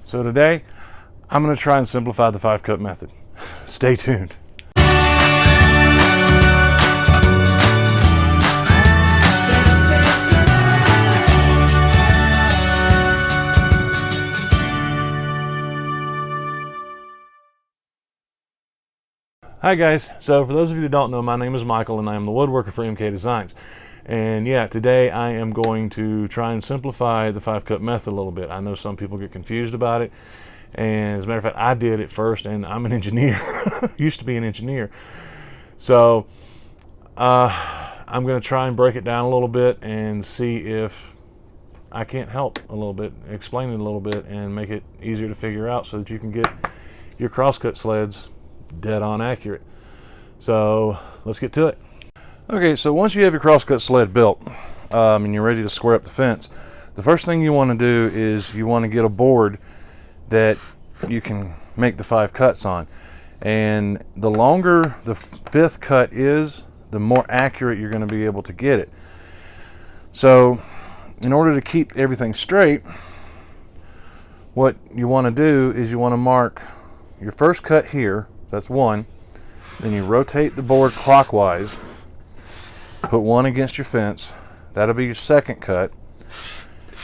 So today, I'm going to try and simplify the 5-cut method. Stay tuned. Hi guys, so for those of you that don't know, my name is Michael and I am the woodworker for MK Designs. And yeah, today I am going to try and simplify the 5-cut method a little bit. I know some people get confused about it, and as a matter of fact, I did at first, and I'm an engineer, used to be an engineer. So I'm going to try and break it down a little bit and see if I can't help a little bit, explain it a little bit, and make it easier to figure out so that you can get your crosscut sleds dead on accurate. So let's get to it. Okay, so once you have your crosscut sled built and you're ready to square up the fence, the first thing you want to do is you want to get a board that you can make the 5 cuts on. And the longer the 5th cut is, the more accurate you're going to be able to get it. So in order to keep everything straight, what you want to do is you want to mark your first cut here. That's 1. Then you rotate the board clockwise, put 1 against your fence. That'll be your 2nd cut.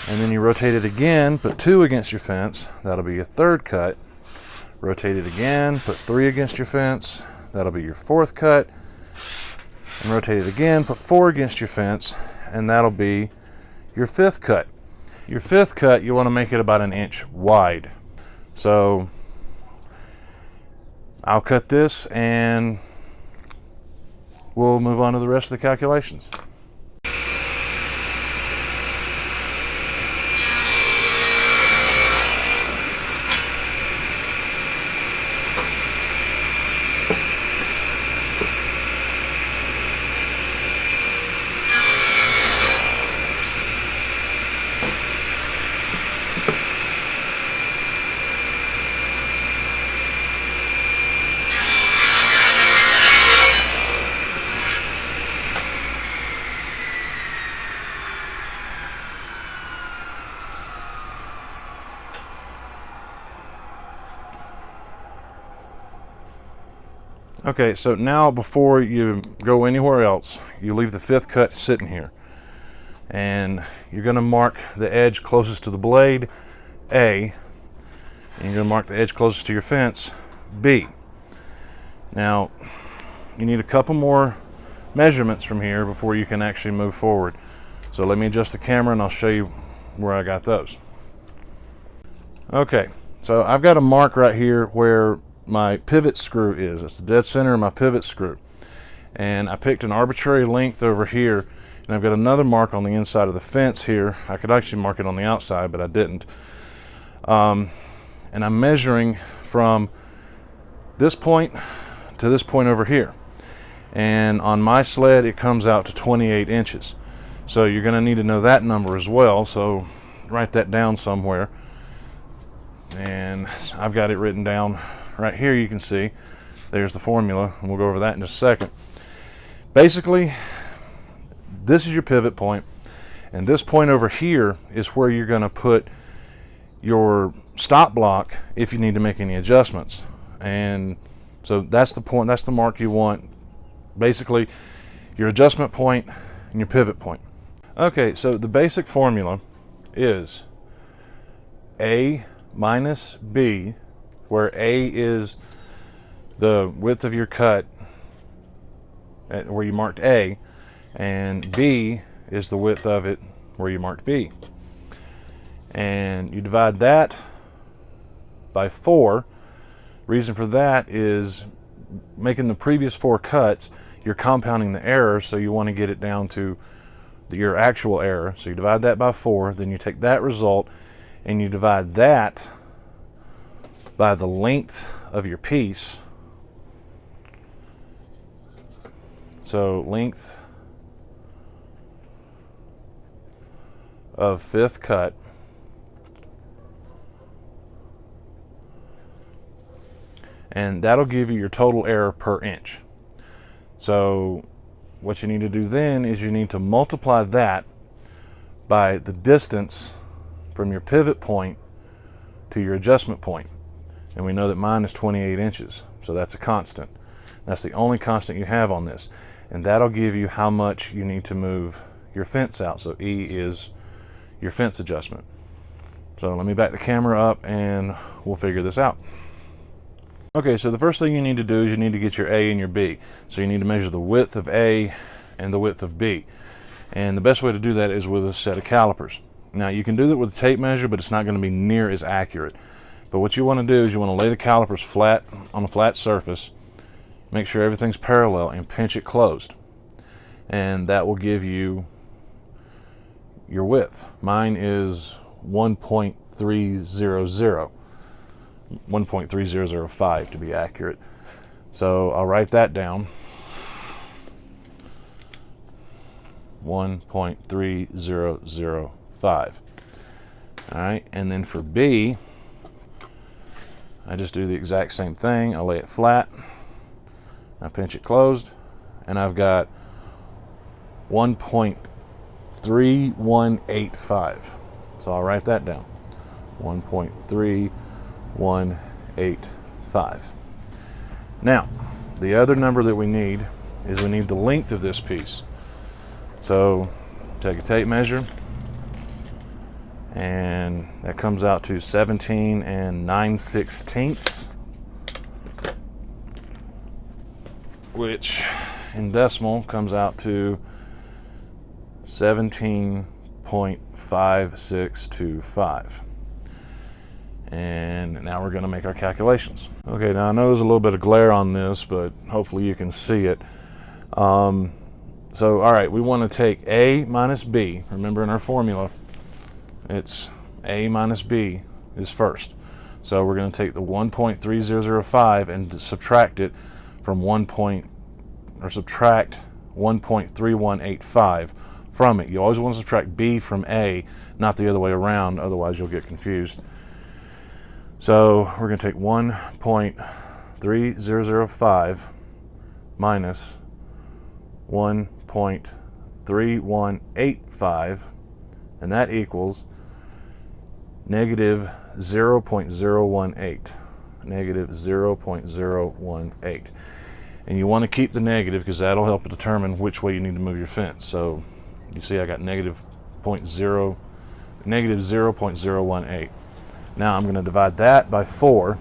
And then you rotate it again, put 2 against your fence. That'll be your 3rd cut. Rotate it again, put 3 against your fence. That'll be your 4th cut. And rotate it again, put 4 against your fence, and that'll be your 5th cut. Your 5th cut, you want to make it about 1 inch wide. So I'll cut this and we'll move on to the rest of the calculations. Okay, so now before you go anywhere else, you leave the 5th cut sitting here. And you're going to mark the edge closest to the blade, A. And you're going to mark the edge closest to your fence, B. Now, you need a couple more measurements from here before you can actually move forward. So let me adjust the camera and I'll show you where I got those. Okay, so I've got a mark right here where my pivot screw is. It's the dead center of my pivot screw. And I picked an arbitrary length over here, and I've got another mark on the inside of the fence here. I could actually mark it on the outside, but I didn't. And I'm measuring from this point to this point over here. And on my sled, it comes out to 28 inches. So you're going to need to know that number as well. So write that down somewhere. And I've got it written down right here. You can see there's the formula, and we'll go over that in just a second. Basically, this is your pivot point, and this point over here is where you're going to put your stop block if you need to make any adjustments. And so that's the point, that's the mark you want. Basically, your adjustment point and your pivot point. Okay, so the basic formula is A minus B, where A is the width of your cut where you marked A, and B is the width of it where you marked B. And you divide that by 4. Reason for that is making the previous 4 cuts, you're compounding the error, so you want to get it down to your actual error. So you divide that by 4, then you take that result and you divide that by the length of your piece. So length of 5th cut and that'll give you your total error per inch. So what you need to do then is you need to multiply that by the distance from your pivot point to your adjustment point. And we know that mine is 28 inches, so that's a constant. That's the only constant you have on this. And that'll give you how much you need to move your fence out. So E is your fence adjustment. So let me back the camera up and we'll figure this out. Okay, so the first thing you need to do is you need to get your A and your B. So you need to measure the width of A and the width of B. And the best way to do that is with a set of calipers. Now you can do that with a tape measure, but it's not going to be near as accurate. But what you want to do is you want to lay the calipers flat on a flat surface, make sure everything's parallel, and pinch it closed. And that will give you your width. Mine is 1.300, 1.3005 to be accurate. So I'll write that down. 1.3005. All right, and then for B, I just do the exact same thing. I lay it flat, I pinch it closed, and I've got 1.3185. So I'll write that down. 1.3185. Now, the other number that we need is we need the length of this piece. So take a tape measure, and that comes out to 17 9/16, which in decimal comes out to 17.5625. And now we're going to make our calculations. Okay, now I know there's a little bit of glare on this, but hopefully you can see it. So, all right, we want to take A minus B. Remember, in our formula, it's A minus B is first. So we're going to take the 1.3005 and subtract it from subtract 1.3185 from it. You always want to subtract B from A, not the other way around, otherwise you'll get confused. So we're going to take 1.3005 minus 1.3185, and that equals negative 0.018. Negative 0.018. And you want to keep the negative because that'll help determine which way you need to move your fence. So you see I got negative 0.018. Now I'm going to divide that by 4,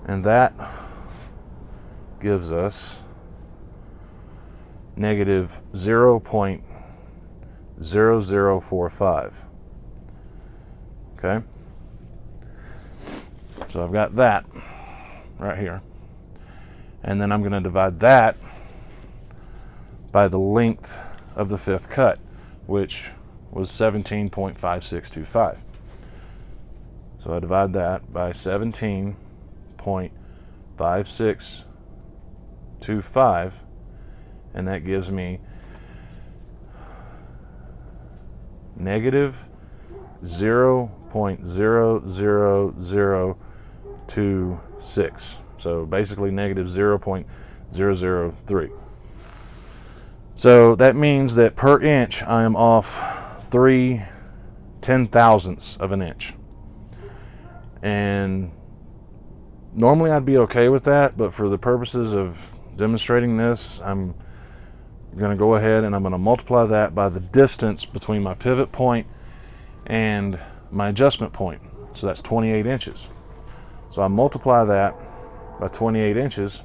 and that gives us negative 0.0045. Okay? So I've got that right here. And then I'm going to divide that by the length of the fifth cut, which was 17.5625. So I divide that by 17.5625, and that gives me negative 0.00026. So basically negative 0.003. So that means that per inch I am off 3 10,000ths of an inch. And normally I'd be okay with that, but for the purposes of demonstrating this, I'm going to go ahead and I'm going to multiply that by the distance between my pivot point and my adjustment point. So that's 28 inches. So I multiply that by 28 inches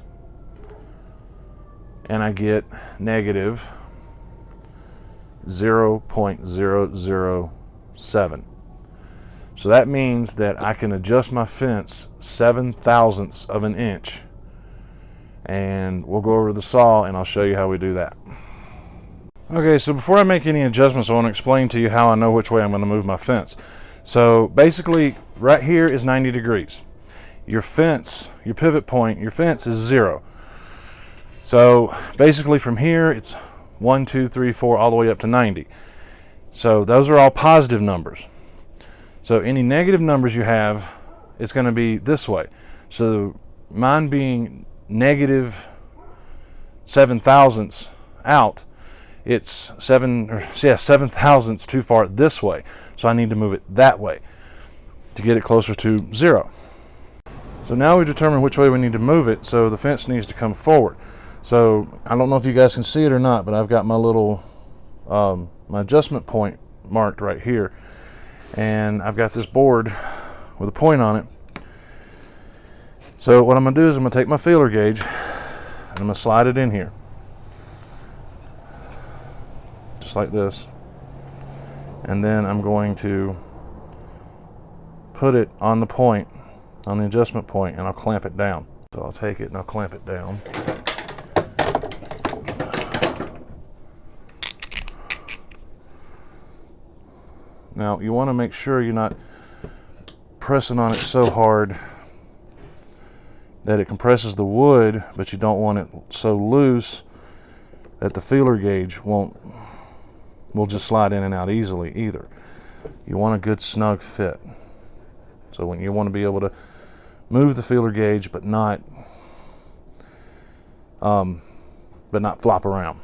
and I get negative 0.007. So that means that I can adjust my fence 7/1000ths of an inch, and we'll go over to the saw and I'll show you how we do that. Okay, so before I make any adjustments, I want to explain to you how I know which way I'm going to move my fence. So basically right here is 90 degrees. Your fence, your pivot point, your fence is 0. So basically from here it's 1, 2, 3, 4 all the way up to 90. So those are all positive numbers. So any negative numbers you have, it's going to be this way. So mine being negative 7/1000ths out, it's 7/1000ths too far this way. So I need to move it that way. to get it closer to 0. So now we've determined which way we need to move it, so the fence needs to come forward. So I don't know if you guys can see it or not, but I've got my little my adjustment point marked right here, and I've got this board with a point on it. So what I'm going to do is I'm going to take my feeler gauge and I'm going to slide it in here, just like this, and then I'm going to put it on the point, on the adjustment point, and I'll clamp it down. So I'll take it and I'll clamp it down. Now you want to make sure you're not pressing on it so hard that it compresses the wood, but you don't want it so loose that the feeler gauge will just slide in and out easily either. You want a good snug fit. So when you want to be able to move the feeler gauge but not flop around.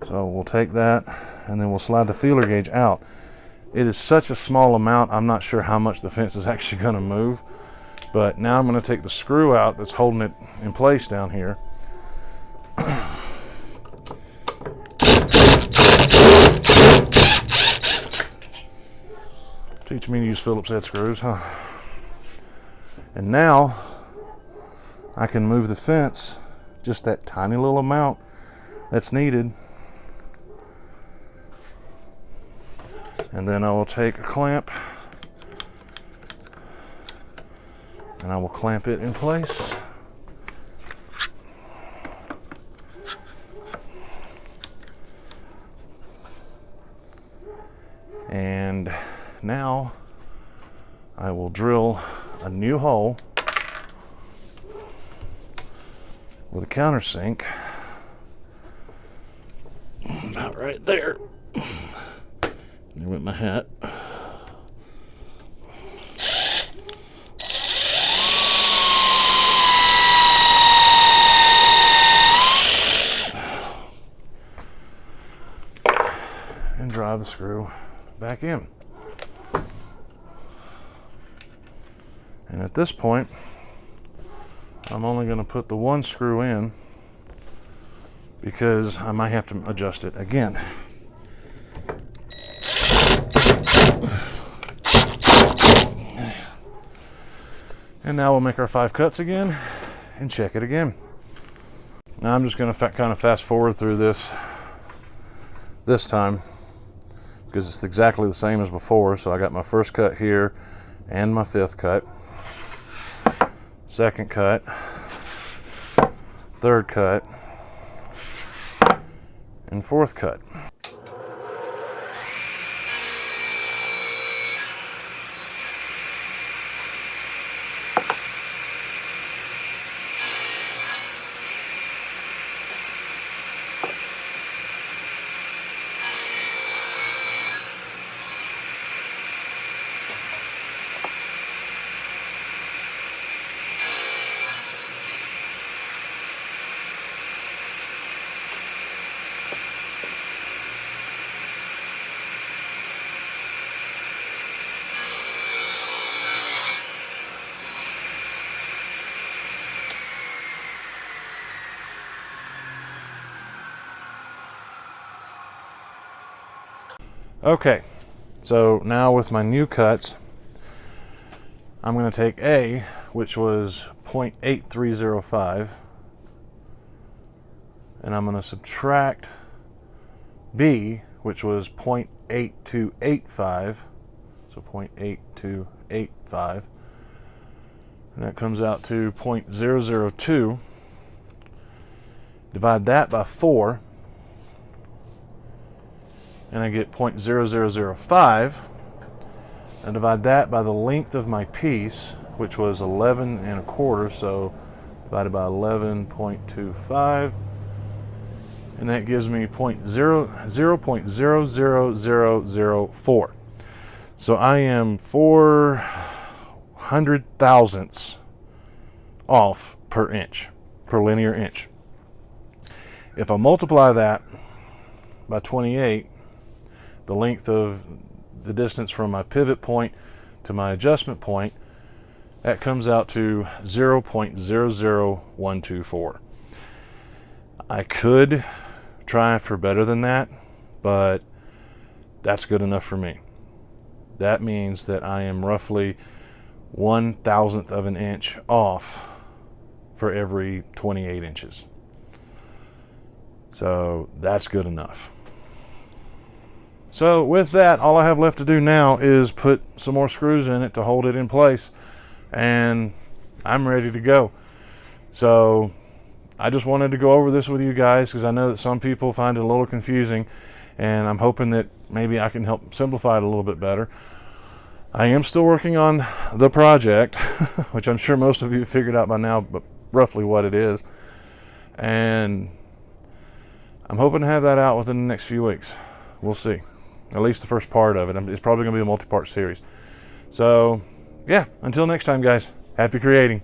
So we'll take that and then we'll slide the feeler gauge out. It is such a small amount, I'm not sure how much the fence is actually going to move. But now I'm going to take the screw out that's holding it in place down here. Teach me to use Phillips head screws, huh? And now I can move the fence just that tiny little amount that's needed. And then I will take a clamp and I will clamp it in place. And now I will drill a new hole with a countersink about right there. There went my hat. And drive the screw back in. And at this point, I'm only going to put the one screw in because I might have to adjust it again. And now we'll make our 5 cuts again and check it again. Now I'm just going to kind of fast forward through this time because it's exactly the same as before. So I got my first cut here and my 5th cut, 2nd cut, 3rd cut, and 4th cut. Okay, so now with my new cuts, I'm going to take A, which was 0.8305, and I'm going to subtract B, which was 0.8285, so 0.8285, and that comes out to 0.002. Divide that by 4, and I get 0.0005, and divide that by the length of my piece, which was 11 1/4, so divided by 11.25, and that gives me 0.000004. So I am 400 thousandths off per inch, per linear inch. If I multiply that by 28, the length of the distance from my pivot point to my adjustment point, that comes out to 0.00124. I could try for better than that, but that's good enough for me. That means that I am roughly 1/1000th of an inch off for every 28 inches. So that's good enough. So with that, all I have left to do now is put some more screws in it to hold it in place, and I'm ready to go. So I just wanted to go over this with you guys because I know that some people find it a little confusing, and I'm hoping that maybe I can help simplify it a little bit better. I am still working on the project, which I'm sure most of you have figured out by now, but roughly what it is. And I'm hoping to have that out within the next few weeks. We'll see. At least the first part of it. It's probably going to be a multi-part series. So, yeah, until next time, guys, happy creating.